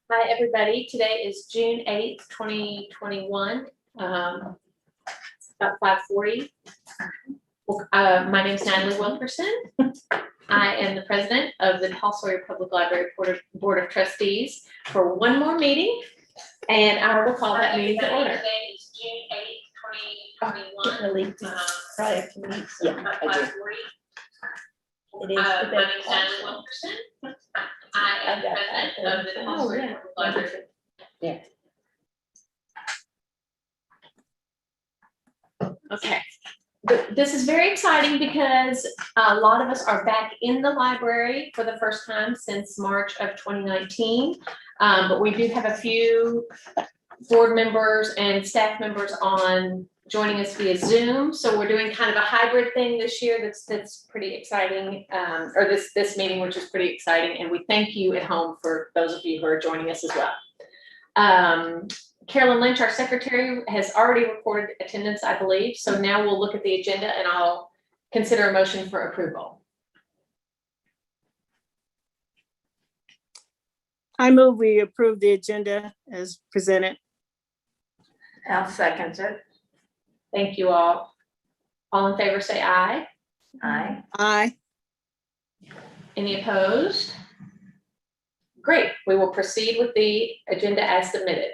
Hi, everybody. Today is June 8th, 2021. About 5:40. My name is Natalie Wilkerson. I am the president of the Paul Sawyer Public Library Board of Trustees for one more meeting, and I will call that meeting to order. Today is June 8th, 2021. Probably have to meet some. About 5:40. It is My the name is Natalie Wilkerson. I am the president of the Paul Sawyer Public Library. Yeah. Okay. This is very exciting because a lot of us are back in the library for the first time since March of 2019. But we do have a few board members and staff members on joining us via Zoom. So we're doing kind of a hybrid thing this year that's pretty exciting, or this meeting, which is pretty exciting. And we thank you at home for those of you who are joining us as well. Carolyn Lynch, our secretary, has already recorded attendance, I believe. So now we'll look at the agenda and I'll consider a motion for approval. I move we approve the agenda as presented. I'll second it. Thank you all. All in favor say aye. Aye. Aye. Any opposed? Great. We will proceed with the agenda as submitted.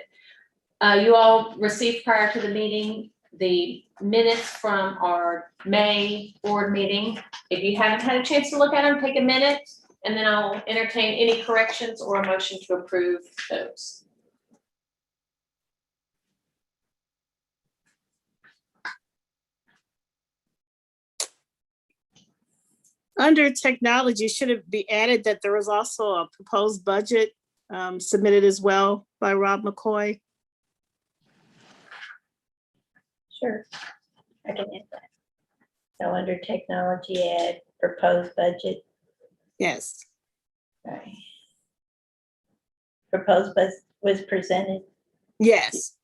You all received prior to the meeting the minutes from our May board meeting. If you haven't had a chance to look at them, take a minute, and then I'll entertain any corrections or a motion to approve those. Under technology, should it be added that there was also a proposed budget submitted as well by Rob McCoy? Sure. I can add that. So under technology, add proposed budget. Yes. Right. Proposed budget was presented. Yes.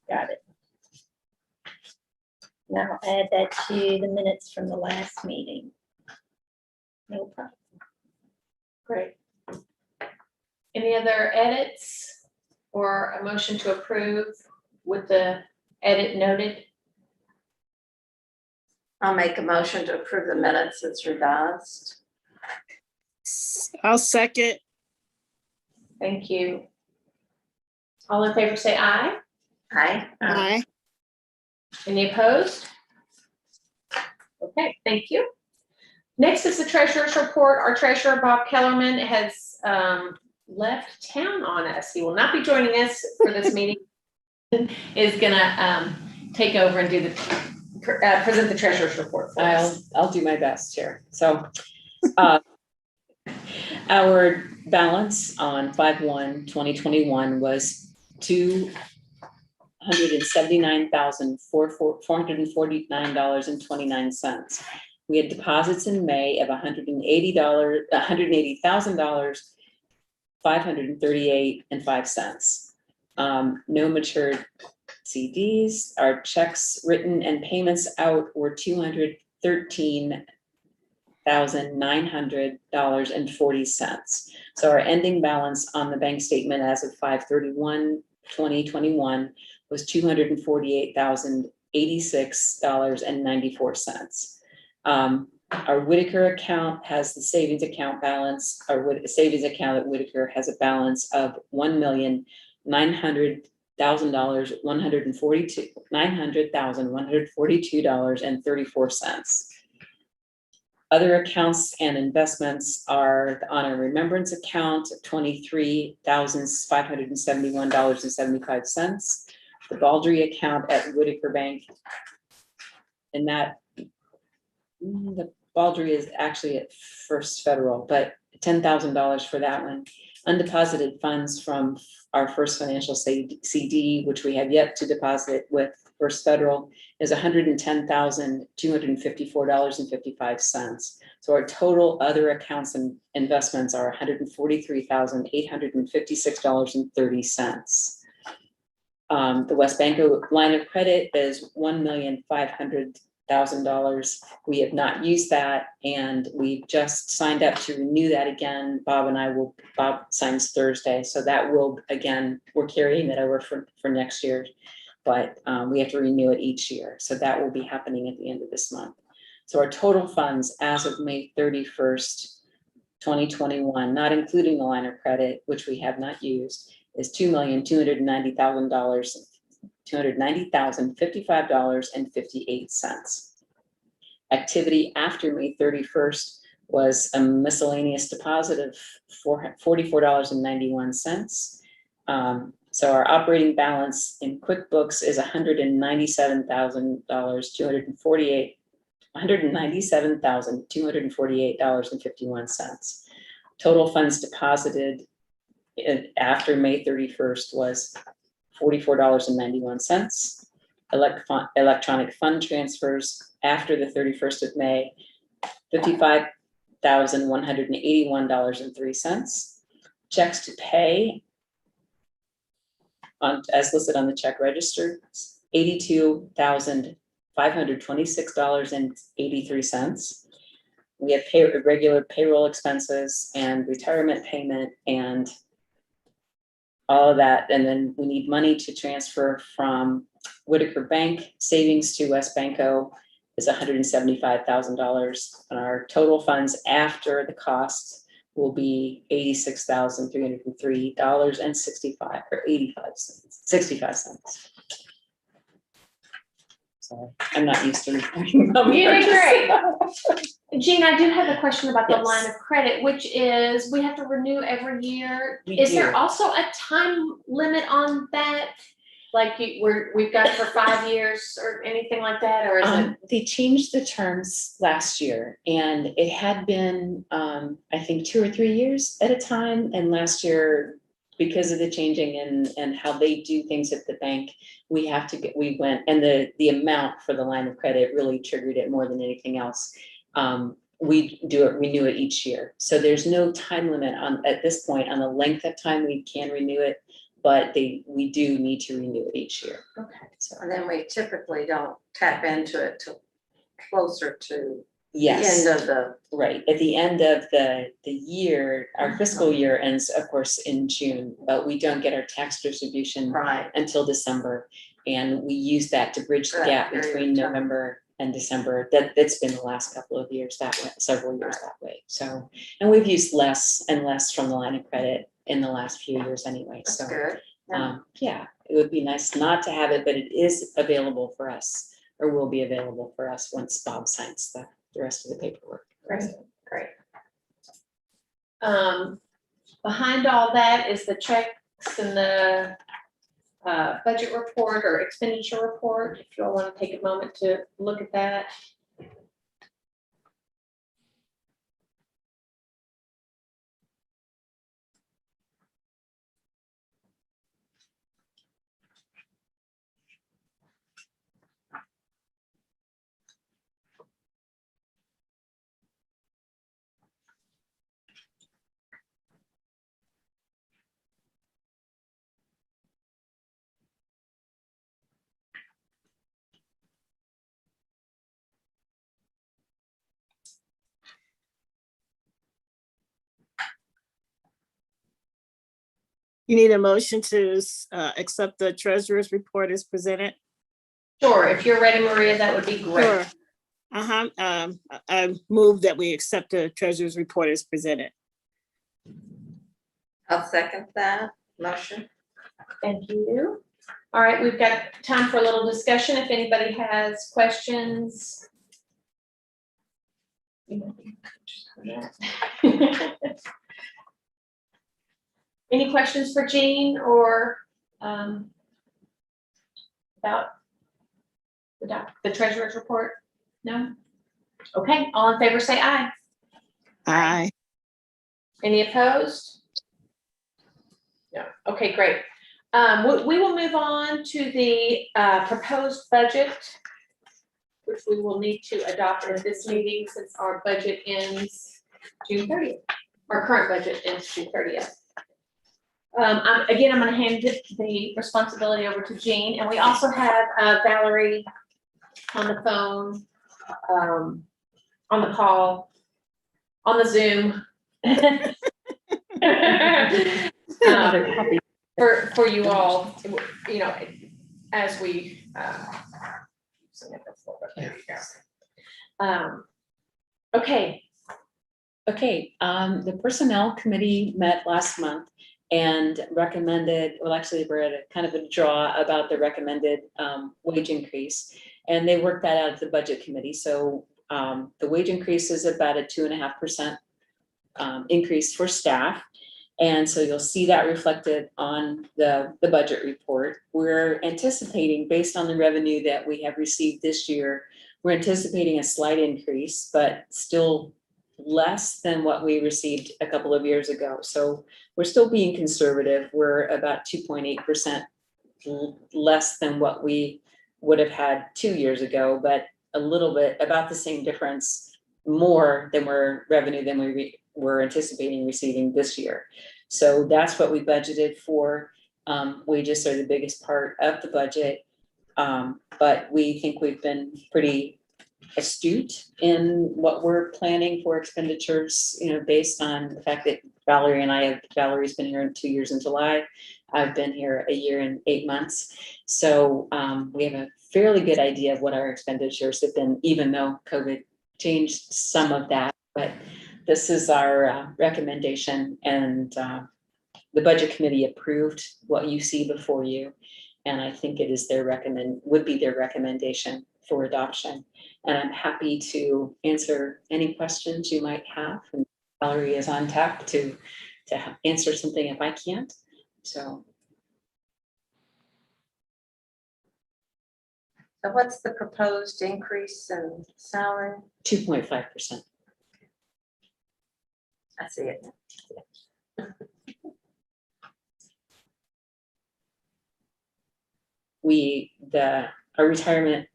Got it. Now I'll add that to the minutes from the last meeting. No problem. Great. Any other edits or a motion to approve with the edit noted? I'll make a motion to approve the minutes as revised. I'll second. Thank you. All in favor say aye. Aye. Aye. Any opposed? Okay, thank you. Next is the treasurer's report. Our treasurer, Bob Kellerman, has left town on us. He will not be joining us for this meeting. Is gonna take over and do the present the treasurer's report for us. I'll do my best here. So our balance on 5/1/2021 was $279,449.29. We had deposits in May of $180,000, $538.05. No matured CDs. Our checks written and payments out were $213,900.40. So our ending balance on the bank statement as of 5/31/2021 was $248,086.94. Our Whitaker account has the savings account balance. Our savings account at Whitaker has a balance of $900,142.34. Other accounts and investments are the Honor and Remembrance account, $23,571.75. The Baldry account at Whitaker Bank, and that the Baldry is actually at First Federal, but $10,000 for that one. Undeposited funds from our First Financial CD, which we have yet to deposit with First Federal, is $110,254.55. So our total other accounts and investments are $143,856.30. The West Banco line of credit is $1,500,000. We have not used that, and we just signed up to renew that again. Bob signs Thursday, so that will, again, we're carrying that over for next year. But we have to renew it each year, so that will be happening at the end of this month. So our total funds as of May 31st, 2021, not including the line of credit, which we have not used, is $2,290,055.58. Activity after May 31st was a miscellaneous deposit of $44.91. So our operating balance in QuickBooks is $197,248.51. Total funds deposited after May 31st was $44.91. Electronic fund transfers after the 31st of May, $55,181.03. Checks to pay as listed on the check register, $82,526.83. We have regular payroll expenses and retirement payment and all of that. And then we need money to transfer from Whitaker Bank savings to West Banco is $175,000. And our total funds after the costs will be $86,303.65 So I'm not used to reporting numbers. You did great. Jean, I do have a question about the Yes. line of credit, which is we have to renew every year. We Is there do. also a time limit on that? Like we've got it for 5 years or anything like that, or is it? They changed the terms last year, and it had been, I think, 2 or 3 years at a time. And last year, because of the changing and how they do things at the bank, we went, and the amount for the line of credit really triggered it more than anything else. We renew it each year. So there's no time limit at this point on the length of time we can renew it, but we do need to renew it each year. Okay. So, And then we typically don't tap into it till closer to the yes. end of the, Right, at the end of the year, our fiscal year ends, of course, in June, but we don't get our tax distribution right, until December. And we use that to bridge the That gap period of between time. November and December. That's been the last couple of years that way, several years that way. So, and we've used less and less from the line of credit in the last few years anyway, that's so. good. Yeah, it would be nice not to have it, but it is available for us, or will be available for us once Bob signs the rest of the paperwork. Great. Behind all that is the checks and the budget report or expenditure report. If you all want to take a moment to look at that. You need a motion to accept the treasurer's report as presented? Sure, if you're ready, Maria, that would be great. Sure. I move that we accept the treasurer's report as presented. I'll second that motion. Thank you. All right, we've got time for a little discussion. If anybody has questions. Any questions for Jean or about the treasurer's report? No? Okay, all in favor say aye. Aye. Any opposed? No. Okay, great. We will move on to the proposed budget, which we will need to adopt in this meeting since our budget ends June 30th. Our current budget ends June 30th. Again, I'm gonna hand the responsibility over to Jean, and we also have Valerie on the phone, on the call, on the Zoom. For you all, you know, as we, there you go. Okay, Okay, the Personnel Committee met last month and recommended, well, actually, we're at a kind of a draw about the recommended wage increase. And they worked that out at the Budget Committee. So the wage increase is about a 2.5% increase for staff. And so you'll see that reflected on the budget report. We're anticipating, based on the revenue that we have received this year, we're anticipating a slight increase, but still less than what we received a couple of years ago. So we're still being conservative. We're about 2.8% less than what we would have had 2 years ago, but a little bit about the same difference, more than revenue than we were anticipating receiving this year. So that's what we budgeted for. Wages are the biggest part of the budget. But we think we've been pretty astute in what we're planning for expenditures, you know, based on the fact that Valerie's been here 2 years in July. I've been here 1 year and 8 months. So we have a fairly good idea of what our expenditures have been, even though COVID changed some of that. But this is our recommendation, and the Budget Committee approved what you see before you. And I think it is would be their recommendation for adoption. And I'm happy to answer any questions you might have. And Valerie is on tap to answer something if I can't. So what's the proposed increase in salary? 2.5%. I see it. Our retirement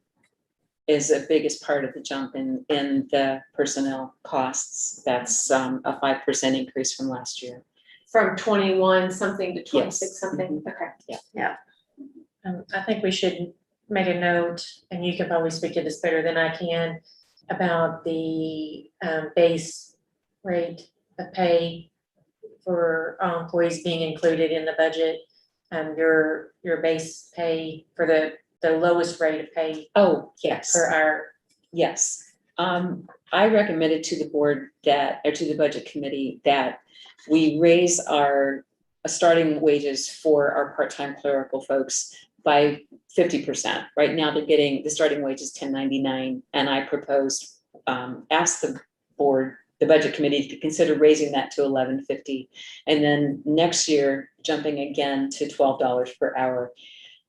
is the biggest part of the jump in the personnel costs. That's a 5% increase from last year. from 21 something to 26 Yes. something, okay. I think we should make a note, and you can probably speak to this better than I can, about the base rate of pay for employees being included in the budget. Your base pay for the lowest rate of pay Oh, yes. for our, Yes. I recommended to the board or to the Budget Committee that we raise our starting wages for our part-time clerical folks by 50%. Right now, they're getting, the starting wage is $10.99, and I proposed, asked the board, the Budget Committee, to consider raising that to $11.50, and then next year, jumping again to $12 per hour.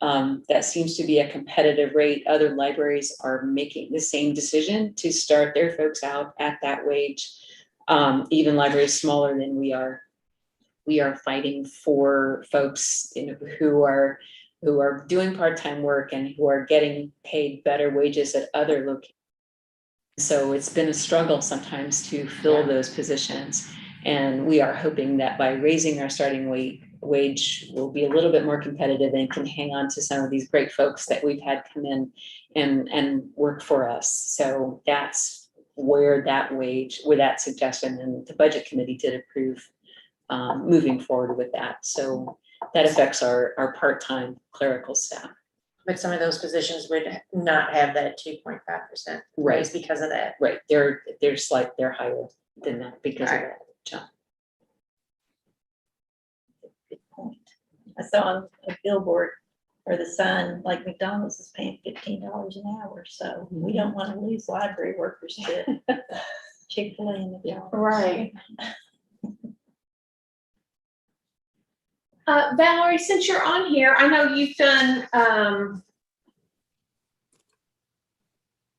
That seems to be a competitive rate. Other libraries are making the same decision to start their folks out at that wage. Even libraries smaller than we are. We are fighting for folks, you know, who are doing part-time work and who are getting paid better wages at other locations. So it's been a struggle sometimes to fill those positions. And we are hoping that by raising our starting wage, we'll be a little bit more competitive and can hang on to some of these great folks that we've had come in and work for us. So that's where that suggestion, and the Budget Committee did approve moving forward with that. So that affects our part-time clerical staff. but some of those positions would not have that 2.5% raise because of that. Right, they're higher than that because of that jump. Good point. I saw on a billboard or the sign, like McDonald's is paying $15 an hour, so we don't want to lose library workers to Chick-fil-A and McDonald's. Right. Valerie, since you're on here, I know you've done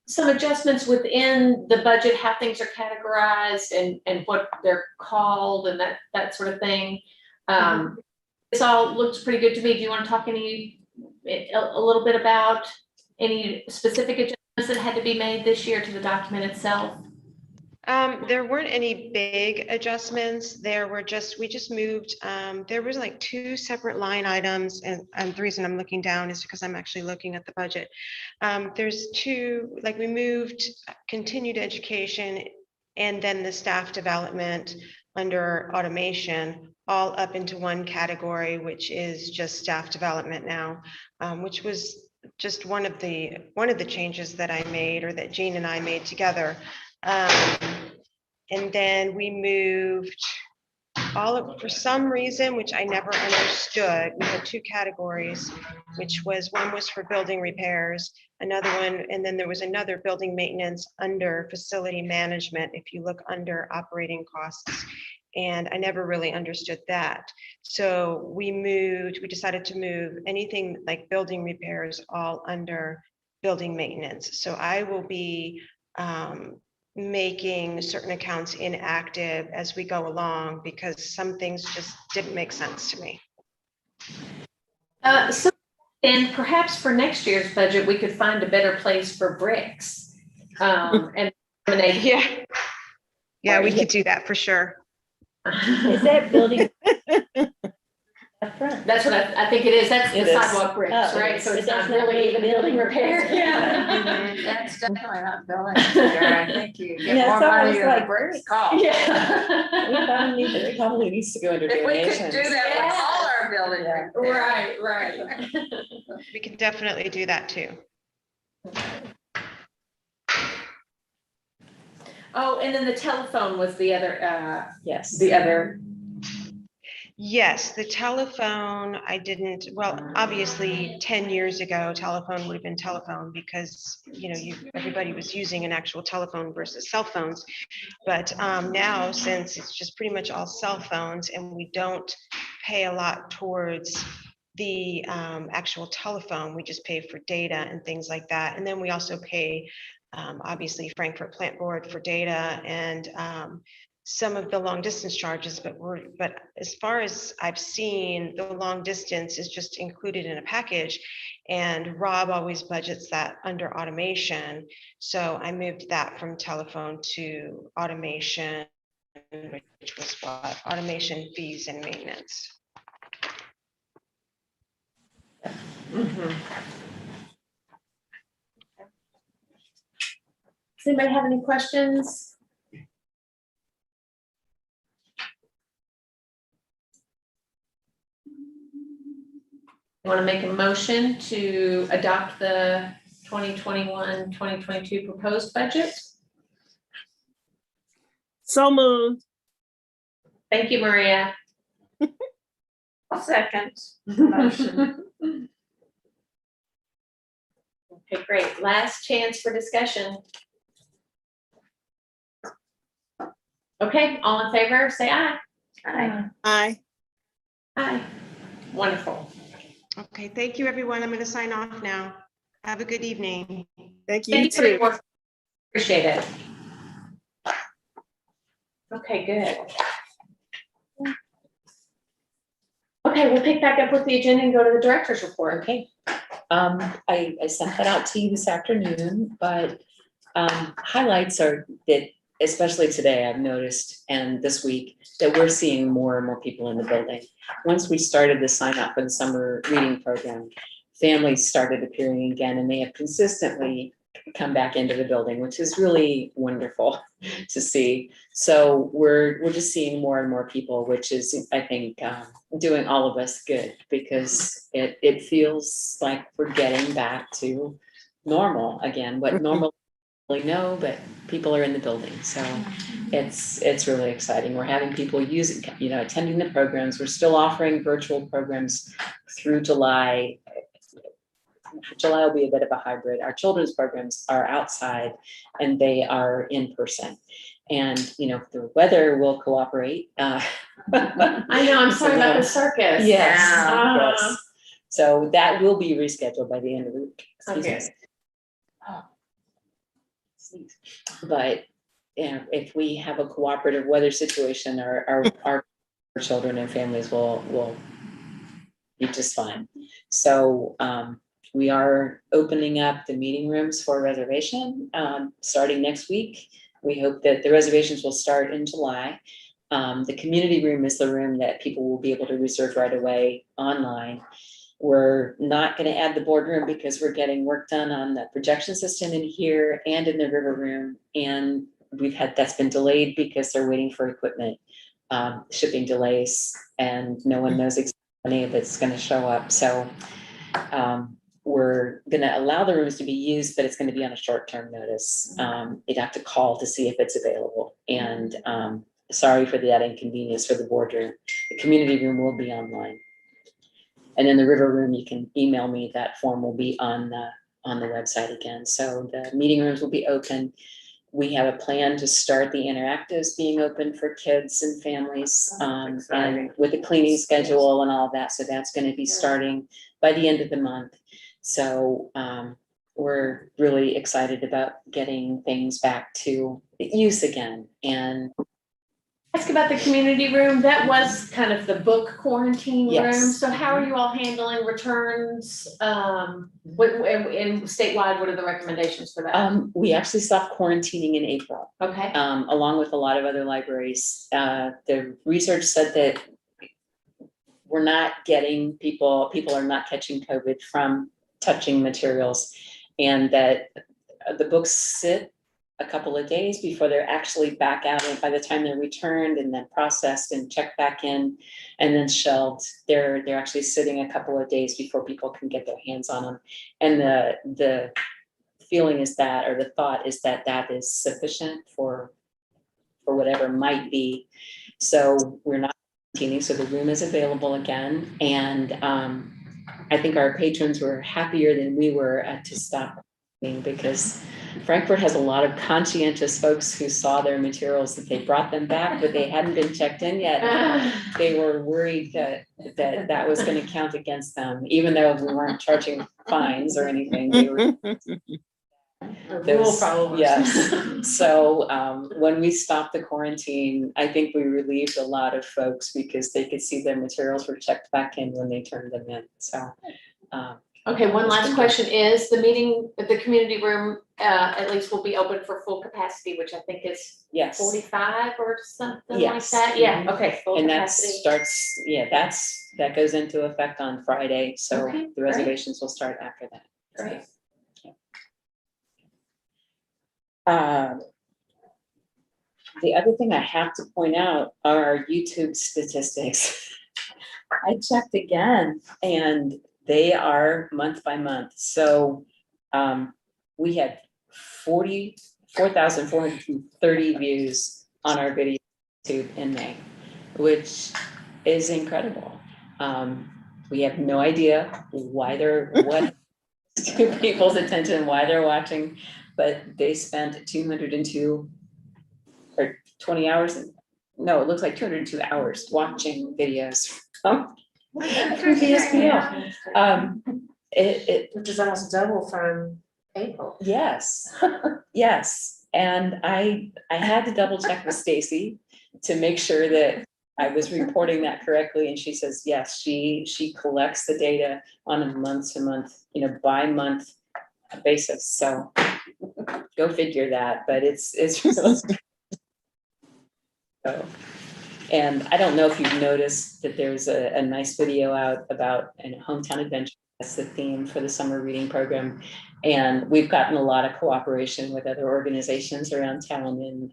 some adjustments within the budget, how things are categorized and what they're called and that sort of thing. This all looks pretty good to me. Do you want to talk a little bit about any specific adjustments that had to be made this year to the document itself? There weren't any big adjustments. We just moved, there was like two separate line items, and the reason I'm looking down is because I'm actually looking at the budget. There's two, like we moved continued education and then the staff development under automation all up into one category, which is just staff development now, which was just one of the changes that I made, or that Jean and I made together. And then we moved for some reason, which I never understood, we had two categories, which was, one was for building repairs, another one, and then there was another building maintenance under facility management, if you look under operating costs. And I never really understood that. So we decided to move anything like building repairs all under building maintenance. So I will be making certain accounts inactive as we go along, because some things just didn't make sense to me. So, and perhaps for next year's budget, we could find a better place for bricks. And Yeah, we could do that for sure. Is that building? Up front? That's what I think it is. That's the It is. sidewalk bricks, Oh, right? So but it's that's not not really even really building building repair. repair. Yeah. That's definitely not building repair. I think you Yeah, get more it's money always than the like bricks bricks. cost. Yeah. We probably need It to- probably needs to go under If we could donations. do that with all our building Yeah. repairs. Right. We can definitely do that too. Oh, and then the telephone was the other, Yes. Yes, the telephone, obviously 10 years ago, telephone would have been telephone, because, everybody was using an actual telephone versus cell phones. But now, since it's just pretty much all cell phones, and we don't pay a lot towards the actual telephone, we just pay for data and things like that. And then we also pay, obviously, Frankfurt Plant Board for data, and some of the long distance charges, but as far as I've seen, the long distance is just included in a package, and Rob always budgets that under automation. So I moved that from telephone to automation, which was what? Automation fees and maintenance. Mhm. Does anybody have any questions? Want to make a motion to adopt the 2021-2022 proposed budget? So moved. Thank you, Maria. I'll second the motion. Okay, great. Last chance for discussion. Okay, all in favor, say aye. Aye. Aye. Aye. Wonderful. Okay, thank you, everyone. I'm going to sign off now. Have a good evening. Thank you, Thank you for your too. work. Appreciate it. Okay, good. Okay, we'll pick back up with the agenda and go to the director's report. Okay. I sent that out to you this afternoon, but highlights are that, especially today, I've noticed, and this week, that we're seeing more and more people in the building. Once we started the sign up for the summer reading program, families started appearing again, and they have consistently come back into the building, which is really wonderful to see. So we're just seeing more and more people, which is, I think, doing all of us good, because it feels like we're getting back to normal again, what normal really know, but people are in the building. So it's really exciting. We're having people using, attending the programs. We're still offering virtual programs through July. July will be a bit of a hybrid. Our children's programs are outside and they are in person. And, the weather will cooperate. I know, I'm sorry about the circus. Yes, Ah. yes. So that will be rescheduled by the end of the week. Excuse me. Okay. But if we have a cooperative weather situation, our children and families will be just fine. So we are opening up the meeting rooms for reservation starting next week. We hope that the reservations will start in July. The community room is the room that people will be able to reserve right away online. We're not going to add the boardroom because we're getting work done on the projection system in here and in the river room. And that's been delayed because they're waiting for equipment, shipping delays, and no one knows exactly when any of it's going to show up. So we're going to allow the rooms to be used, but it's going to be on a short-term notice. You'd have to call to see if it's available. And sorry for that inconvenience for the boardroom. The community room will be online. And in the river room, you can email me. That form will be on the website again. So the meeting rooms will be open. We have a plan to start the interactives being open for kids and families, and with the cleaning schedule and all of that. So that's going to be starting by the end of the month. So we're really excited about getting things back to use again. And ask about the community room. That was kind of the book quarantine room. Yes. So how are you all handling returns? And statewide, what are the recommendations for that? We actually stopped quarantining in April, Okay. along with a lot of other libraries. The research said that we're not getting people are not catching COVID from touching materials, and that the books sit a couple of days before they're actually back out, and by the time they're returned and then processed and checked back in and then shelved, they're actually sitting a couple of days before people can get their hands on them. And the feeling is that, or the thought is that that is sufficient for whatever might be. So we're not quarantining, so the room is available again. And I think our patrons were happier than we were to stop, because Frankfurt has a lot of conscientious folks who saw their materials, that they brought them back, but they hadn't been checked in yet. They were worried that was going to count against them, even though we weren't charging fines or anything. They were Rule followers. Yes. So when we stopped the quarantine, I think we relieved a lot of folks because they could see their materials were checked back in when they turned them in. So Okay, one last question is the community room, at least will be open for full capacity, which I think is yes. 45 or something like Yes. that. Yeah, okay, full And that capacity. starts, that goes into effect on Friday. So Okay, the reservations will start after that. Great. The other thing I have to point out are our YouTube statistics. I checked again, and they are month by month. So we had 44,430 views on our video YouTube in May, which is incredible. We have no idea what to people's attention, why they're watching, but they spent 202 or 20 hours. No, it looks like 202 hours watching videos from PSPL. Which is almost double from April. Yes, yes. And I had to double check with Stacy to make sure that I was reporting that correctly. And she says, yes, she collects the data on a month to month, by month basis. So go figure that, but it's really so. And I don't know if you've noticed that there's a nice video out about hometown adventure. That's the theme for the summer reading program. And we've gotten a lot of cooperation with other organizations around town. And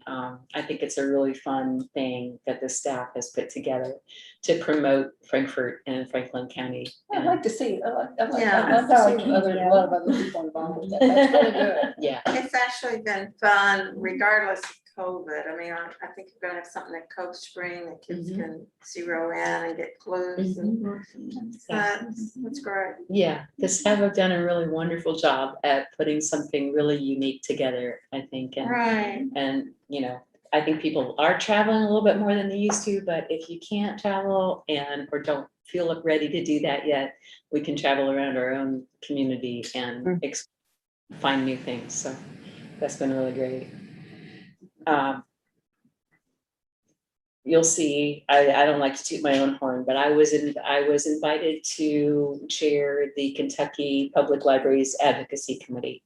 I think it's a really fun thing that the staff has put together to promote Frankfurt and Franklin County. I'd like to see it. I love to see Yeah. a lot of other people involved with that. That's really good. Yeah. It's actually been fun regardless of COVID. I mean, I think we're gonna have something at Cove Spring that kids can zero in and get clues. And that's great. Yeah, the staff have done a really wonderful job at putting something really unique together, I think. And, Right. and I think people are traveling a little bit more than they used to, but if you can't travel or don't feel ready to do that yet, we can travel around our own community and find new things. So that's been really great. You'll see, I don't like to toot my own horn, but I was invited to chair the Kentucky Public Libraries Advocacy Committee.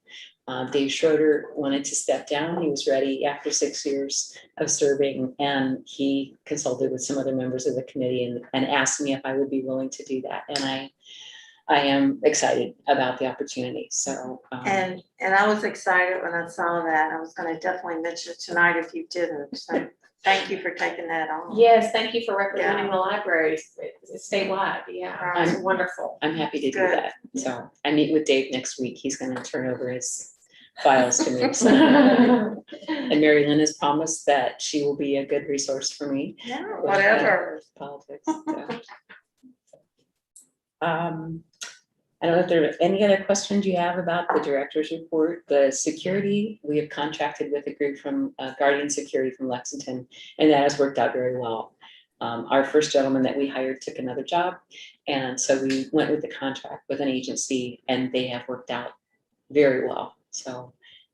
Dave Schroeder wanted to step down. He was ready after 6 years of serving, and he consulted with some other members of the committee and asked me if I would be willing to do that. And I am excited about the opportunity. So And I was excited when I saw that. I was gonna definitely mention it tonight if you didn't. So thank you for taking that on. Yes, thank you for representing the libraries statewide. Yeah, it's wonderful. I'm happy to do Good. that. So I meet with Dave next week. He's going to turn over his files to me. So. And Mary Lynn has promised that she will be a good resource for me. Yeah, with, whatever. Politics. So. I don't know if there are any other questions you have about the director's report. The security, we have contracted with a group from Guardian Security from Lexington, and that has worked out very well. Our first gentleman that we hired took another job, and so we went with the contract with an agency, and they have worked out very well. So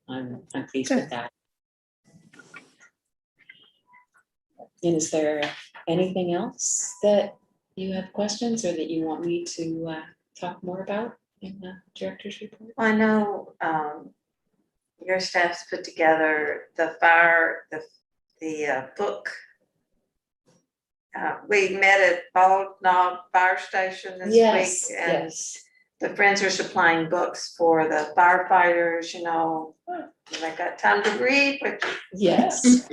I'm pleased with that. And is there anything else that you have questions or that you want me to talk more about in the director's report? I know your staff's put together the book. We met at Bald Knob Fire Station this week, and yes. the friends are supplying books for the firefighters, you know, they got time to read, but Yes.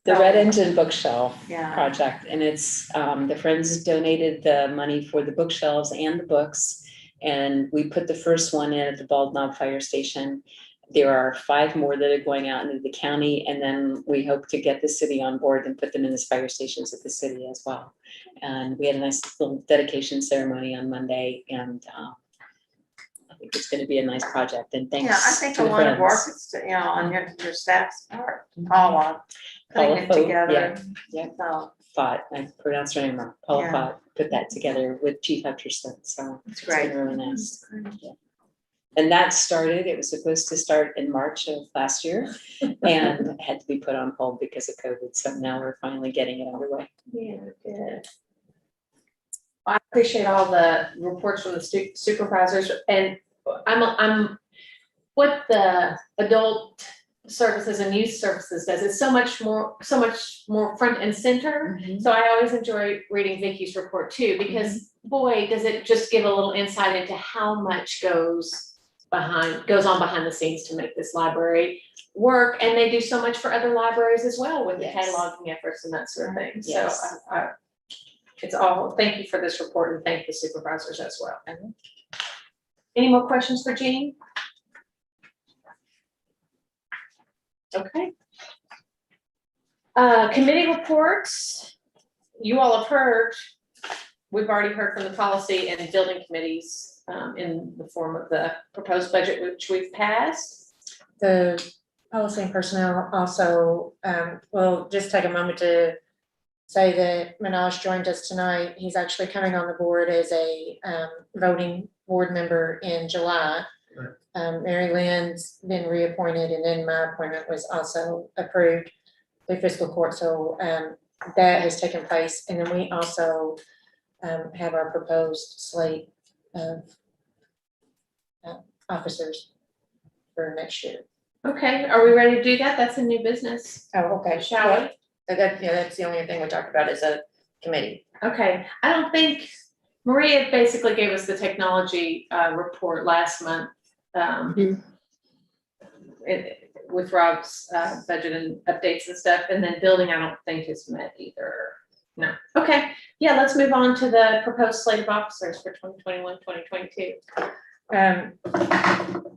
The Red Engine Bookshelf yeah, project, and it's the Friends donated the money for the bookshelves and the books, and we put the first one in at the Bald Knob Fire Station. There are 5 more that are going out into the county, and then we hope to get the city on board and put them in the fire stations at the city as well. And we had a nice little dedication ceremony on Monday, and I think it's going to be a nice project. And thanks. yeah, I think to a the lot of work Friends. is, you know, on your staff's part, Paula, putting Paula it Foat, together. yeah. So Fott, I pronounced her name wrong. Paula Yeah. Fott put that together with Chief Hutcherson, so it's it's great. been really nice. Yeah. And that started, it was supposed to start in March of last year and had to be put on hold because of COVID. So now we're finally getting it underway. Yeah, good. I appreciate all the reports from the supervisors, and I'm what the adult services and youth services does. It's so much more front and center. So I always enjoy reading Vicky's report too, because boy, does it just give a little insight into how much goes on behind the scenes to make this library work. And they do so much for other libraries as well with the Yes. cataloging efforts and that sort of thing. Yes. So it's all, thank you for this report and thank the supervisors as well. Any more questions for Jean? Okay. Committee reports, you all have heard, we've already heard from the policy and building committees in the form of the proposed budget, which we've passed. The policy and personnel also, will just take a moment to say that Manoj joined us tonight. He's actually coming on the board as a voting board member in July. Mary Lynn's been reappointed, and then my appointment was also approved through fiscal court. So that has taken place. And then we also have our proposed slate of officers for next year. Okay, are we ready to do that? That's a new business. Oh, okay. Shall we? That's the only thing we talked about is a committee. Okay, I don't think, Maria basically gave us the technology report last month. With Rob's budget and updates and stuff, and then building, I don't think has met either. No. Okay, yeah, let's move on to the proposed slate of officers for 2021, 2022.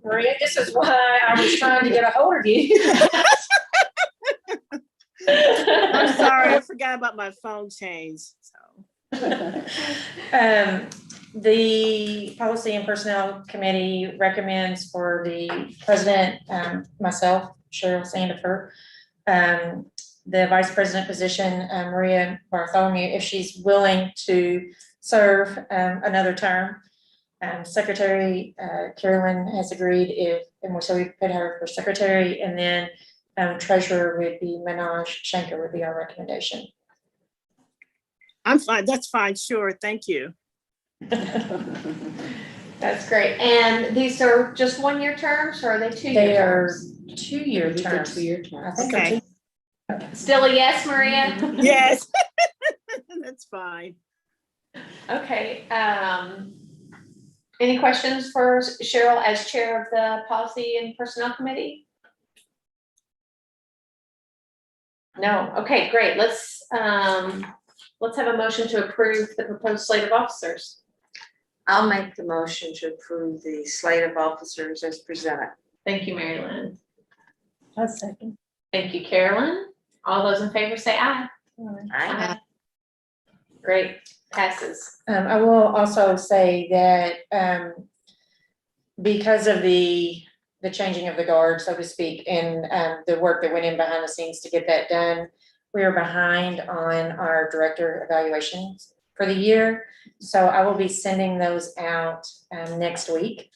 Maria, this is why I was trying to get a hold of you. I'm sorry, I forgot about my phone change, so. The Policy and Personnel Committee recommends for the president, myself, Cheryl Sandifer, the vice president position, Maria Bartholomew, if she's willing to serve another term. Secretary Carolyn has agreed so we put her for secretary, and then treasurer would be Manoj Shankar would be our recommendation. I'm fine, that's fine, sure, thank you. That's great. And these are just 1-year terms, or are they 2-year They are terms? 2-year These are terms. 2-year I terms. think they're Okay. Still a yes, Maria? Yes. That's fine. Okay, any questions for Cheryl as chair of the Policy and Personnel Committee? No, okay, great. Let's have a motion to approve the proposed slate of officers. I'll make the motion to approve the slate of officers as presented. Thank you, Mary Lynn. A second. Thank you, Carolyn. All those in favor say aye. Aye. Great, passes. I will also say that because of the changing of the guard, so to speak, and the work that went in behind the scenes to get that done, we are behind on our director evaluations for the year. So I will be sending those out next week.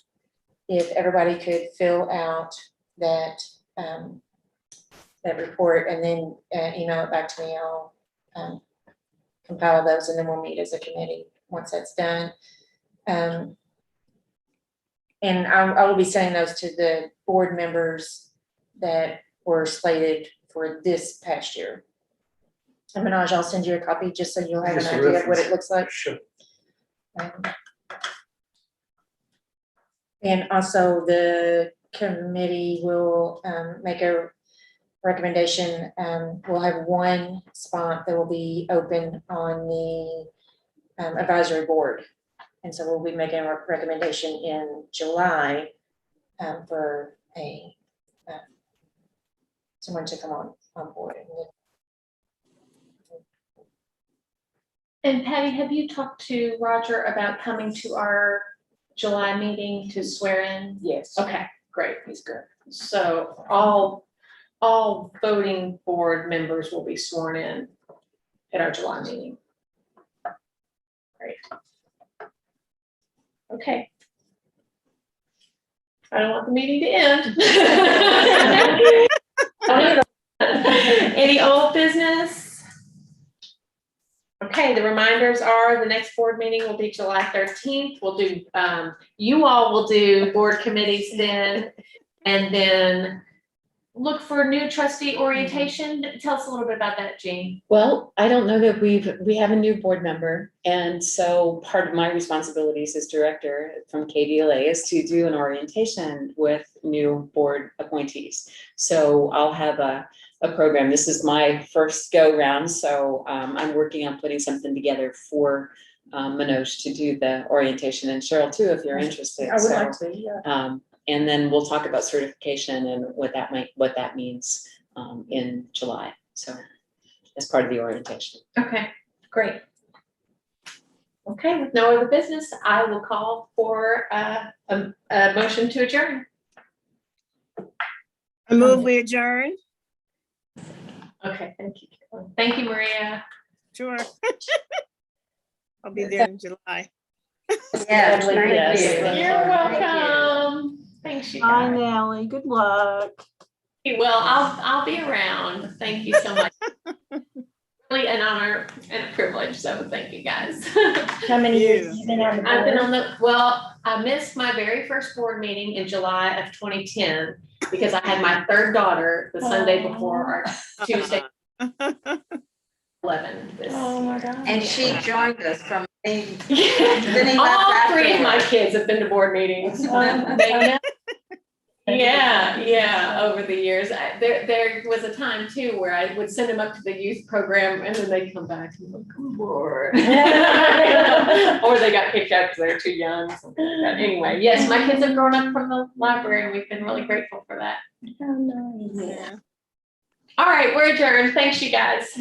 If everybody could fill out that that report and then email it back to me, I'll compile those, and then we'll meet as a committee once that's done. And I will be sending those to the board members that were slated for this past year. And Manoj, I'll send you a copy just so you'll have an Just a idea of what reference. it looks like. Sure. And also the committee will make a recommendation. We'll have one spot that will be open on the advisory board. And so we'll be making a recommendation in July for someone to come on board. And Patty, have you talked to Roger about coming to our July meeting to swear in? Yes. Okay, great, he's good. So all voting board members will be sworn in at our July meeting. Great. Okay. I don't want the meeting to end. Any old business? Okay, the reminders are the next board meeting will be July 13th. We'll do, you all will do board committees then, and then look for new trustee orientation. Tell us a little bit about that, Jean. Well, I don't know that we have a new board member, and so part of my responsibilities as director from KDLA is to do an orientation with new board appointees. So I'll have a program. This is my first go round, so I'm working on putting something together for Manoj to do the orientation, and Cheryl too, if you're interested. I would So, like to, yeah. and then we'll talk about certification and what that means in July. So as part of the orientation. Okay, great. Okay, with no other business, I will call for a motion to adjourn. I move we adjourn. Okay, thank you, Carolyn. Thank you, Maria. Sure. I'll be there in July. Yeah, Lovely, thank yes. you. You're Thank you. welcome. Thanks, you Hi, guys. Nally. Good luck. Well, I'll be around. Thank you so much. Really an honor and a privilege, so thank you guys. How many years have you been on the I've been board? on I missed my very first board meeting in July of 2010 because I had my third daughter the Sunday before our Tuesday 11 this my God. And she joined us from the All three of my kids have been to board meetings. Yeah, over the years. There was a time too where I would send them up to the youth program and then they'd come back and like, come board. Or they got kicked out because they were too young. Something like that. Anyway, yes, my kids have grown up from the library and we've been really grateful for that. Oh, nice. Yeah. All right, we're adjourned. Thanks, you guys.